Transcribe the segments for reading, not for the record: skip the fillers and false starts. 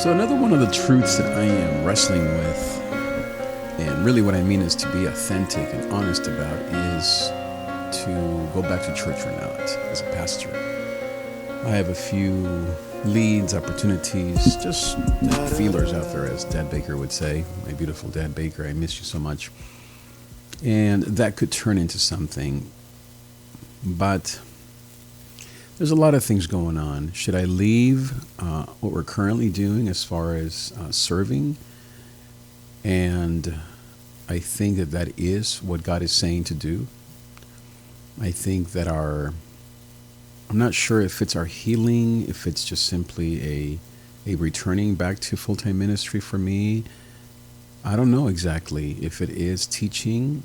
So another one of the truths that I am wrestling with, and really what I mean is to be authentic and honest about, is to go back to church or not as a pastor. I have a few leads, opportunities, just feelers out there, as Dad Baker would say. My beautiful Dad Baker, I miss you so much. And that could turn into something. But there's a lot of things going on. Should I leave what we're currently doing as far as serving? And I think that that is what God is saying to do. I think that I'm not sure if it's our healing, if it's just simply a returning back to full-time ministry for me. I don't know exactly if it is teaching,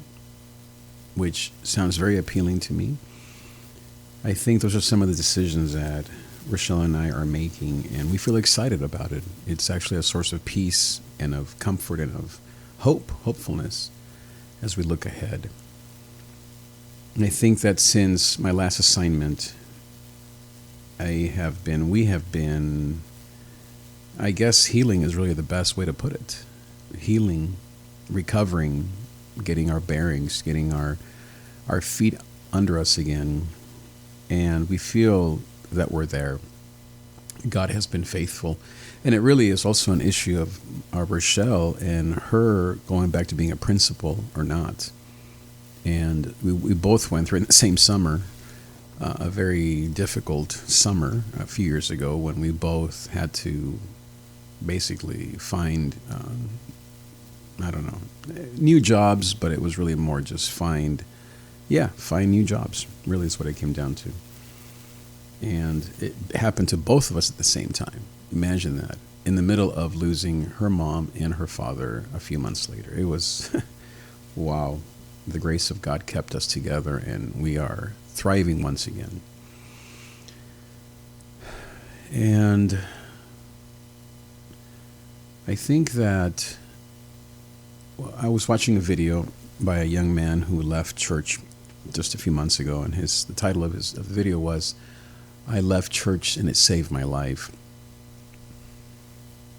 which sounds very appealing to me. I think those are some of the decisions that Rochelle and I are making, and we feel excited about it. It's actually a source of peace and of comfort and of hopefulness as we look ahead. And I think that since my last assignment, we have been, I guess healing is really the best way to put it. Healing, recovering, getting our bearings, getting our feet under us again. And we feel that we're there. God has been faithful. And it really is also an issue of Rochelle and her going back to being a principal or not. And we both went through in the same summer, a very difficult summer a few years ago when we both had to basically find, new jobs, but it was really more just find new jobs, really is what it came down to. And it happened to both of us at the same time. Imagine that, in the middle of losing her mom and her father a few months later. It was, wow, the grace of God kept us together, and we are thriving once again. And I think that I was watching a video by a young man who left church just a few months ago, and the title of the video was, "I left church and it saved my life."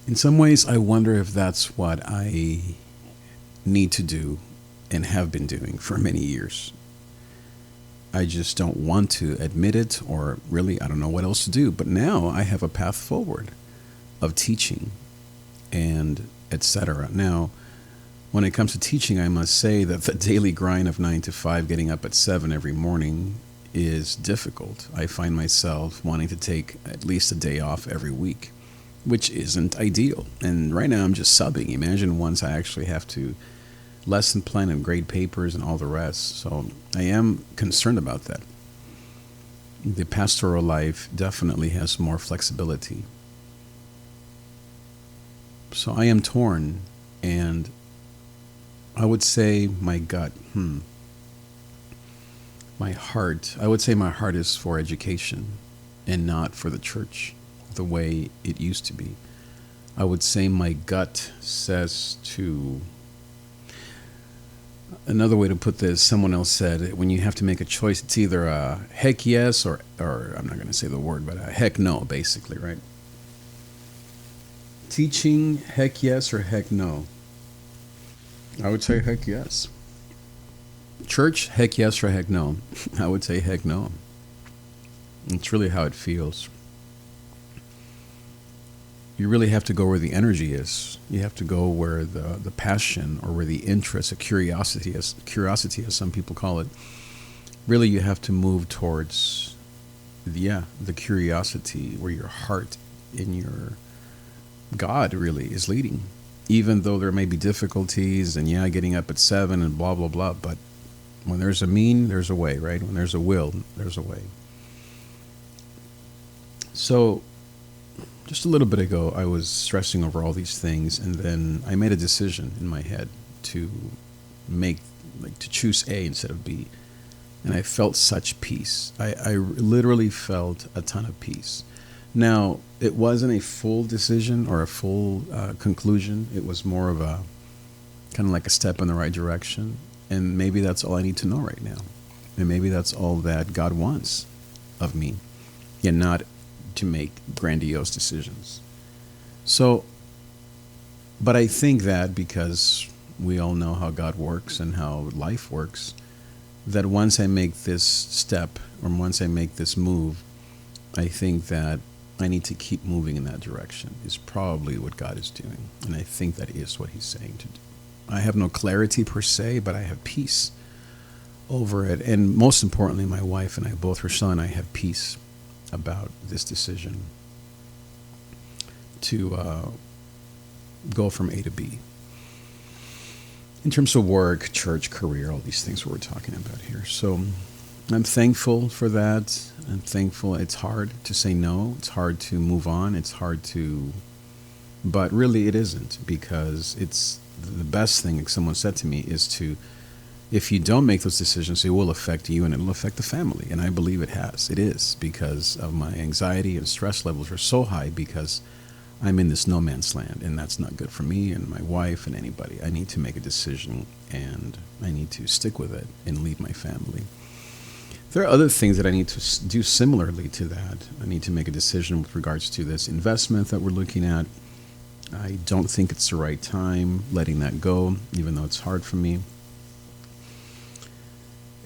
In some ways, I wonder if that's what I need to do and have been doing for many years. I just don't want to admit it, or really, I don't know what else to do. But now I have a path forward of teaching and etc. Now, when it comes to teaching, I must say that the daily grind of 9 to 5, getting up at 7 every morning, is difficult. I find myself wanting to take at least a day off every week, which isn't ideal. And right now I'm just subbing. Imagine once I actually have to lesson plan and grade papers and all the rest. So I am concerned about that. The pastoral life definitely has more flexibility. So I am torn, and I would say my gut, my heart, I would say my heart is for education and not for the church the way it used to be. I would say my gut says to, another way to put this, someone else said, when you have to make a choice, it's either a heck yes or I'm not going to say the word, but a heck no, basically, right? Teaching, heck yes or heck no? I would say heck yes. Church, heck yes or heck no? I would say heck no. It's really how it feels. You really have to go where the energy is. You have to go where the passion, or where the interest, a curiosity, as some people call it. Really, you have to move towards the curiosity, where your heart and your God really is leading. Even though there may be difficulties and getting up at 7 and blah, blah, blah. But when there's a mean, there's a way, right? When there's a will, there's a way. So just a little bit ago, I was stressing over all these things, and then I made a decision in my head to choose A instead of B. And I felt such peace. I literally felt a ton of peace. Now, it wasn't a full decision or a full conclusion. It was more of a kind of like a step in the right direction. And maybe that's all I need to know right now. And maybe that's all that God wants of me, and not to make grandiose decisions. So, but I think that because we all know how God works and how life works, that once I make this step or once I make this move, I think that I need to keep moving in that direction is probably what God is doing. And I think that is what he's saying to do. I have no clarity per se, but I have peace over it. And most importantly, my wife and I, both Rochelle and I, have peace about this decision to go from A to B. In terms of work, church, career, all these things we're talking about here. So I'm thankful for that. I'm thankful. It's hard to say no. It's hard to move on. It's hard to, but really it isn't, because it's the best thing someone said to me is to, if you don't make those decisions, it will affect you and it will affect the family. And I believe it has. It is, because of my anxiety and stress levels are so high because I'm in this no man's land, and that's not good for me and my wife and anybody. I need to make a decision, and I need to stick with it and lead my family. There are other things that I need to do similarly to that. I need to make a decision with regards to this investment that we're looking at. I don't think it's the right time letting that go, even though it's hard for me.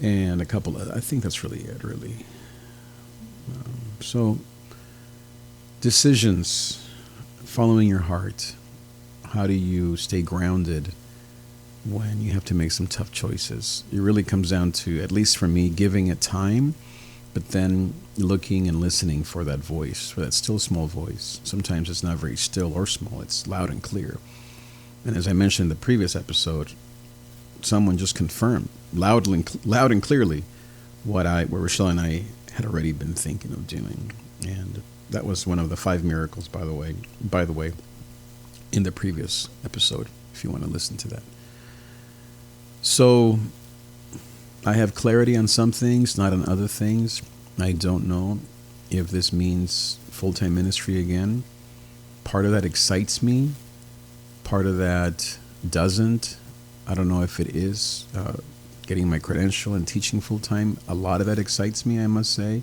And a couple of, I think that's really it, really. So, decisions. Following your heart. How do you stay grounded when you have to make some tough choices? It really comes down to, at least for me, giving it time, but then looking and listening for that voice, for that still small voice. Sometimes it's not very still or small, it's loud and clear. And as I mentioned in the previous episode, someone just confirmed loud and clearly what Rochelle and I had already been thinking of doing. And that was one of the 5 miracles, by the way, in the previous episode, if you want to listen to that. So I have clarity on some things, not on other things. I don't know if this means full-time ministry again. Part of that excites me. Part of that doesn't. I don't know if it is getting my credential and teaching full-time. A lot of that excites me, I must say.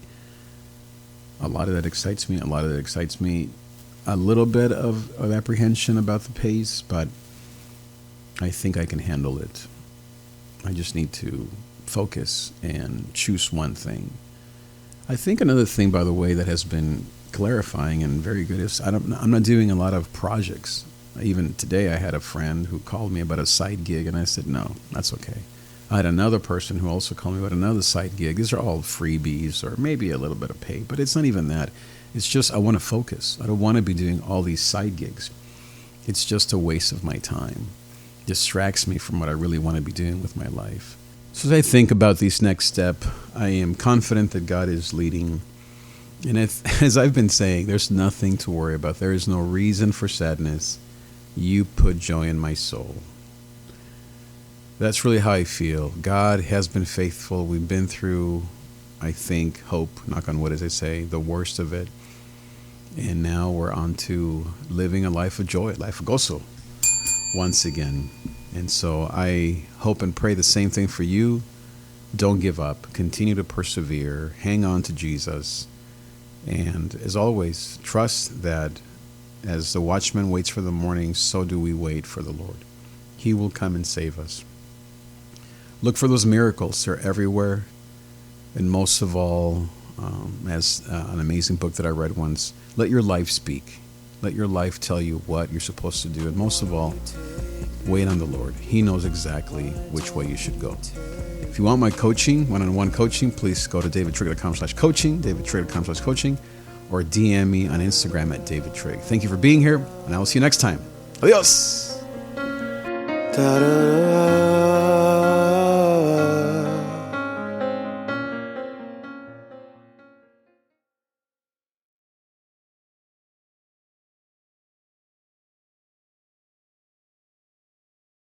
A lot of that excites me. A little bit of apprehension about the pace, but I think I can handle it. I just need to focus and choose one thing. I think another thing, by the way, that has been clarifying and very good is I'm not doing a lot of projects. Even today I had a friend who called me about a side gig, and I said, no, that's okay. I had another person who also called me about another side gig. These are all freebies or maybe a little bit of pay, but it's not even that. It's just I want to focus. I don't want to be doing all these side gigs. It's just a waste of my time. It distracts me from what I really want to be doing with my life. So as I think about this next step, I am confident that God is leading. And as I've been saying, there's nothing to worry about. There is no reason for sadness. You put joy in my soul. That's really how I feel. God has been faithful. We've been through, I think, hope, knock on wood as I say, the worst of it. And now we're on to living a life of joy, life of gozo, once again. And so I hope and pray the same thing for you. Don't give up. Continue to persevere. Hang on to Jesus. And as always, trust that as the watchman waits for the morning, so do we wait for the Lord. He will come and save us. Look for those miracles. They're everywhere. And most of all, as an amazing book that I read once, let your life speak. Let your life tell you what you're supposed to do. And most of all, wait on the Lord. He knows exactly which way you should go. If you want my coaching, one-on-one coaching, please go to davidtrig.com/coaching, davidtrig.com/coaching, or DM me on Instagram at davidtrig. Thank you for being here, and I will see you next time. Adios! Da-da-da.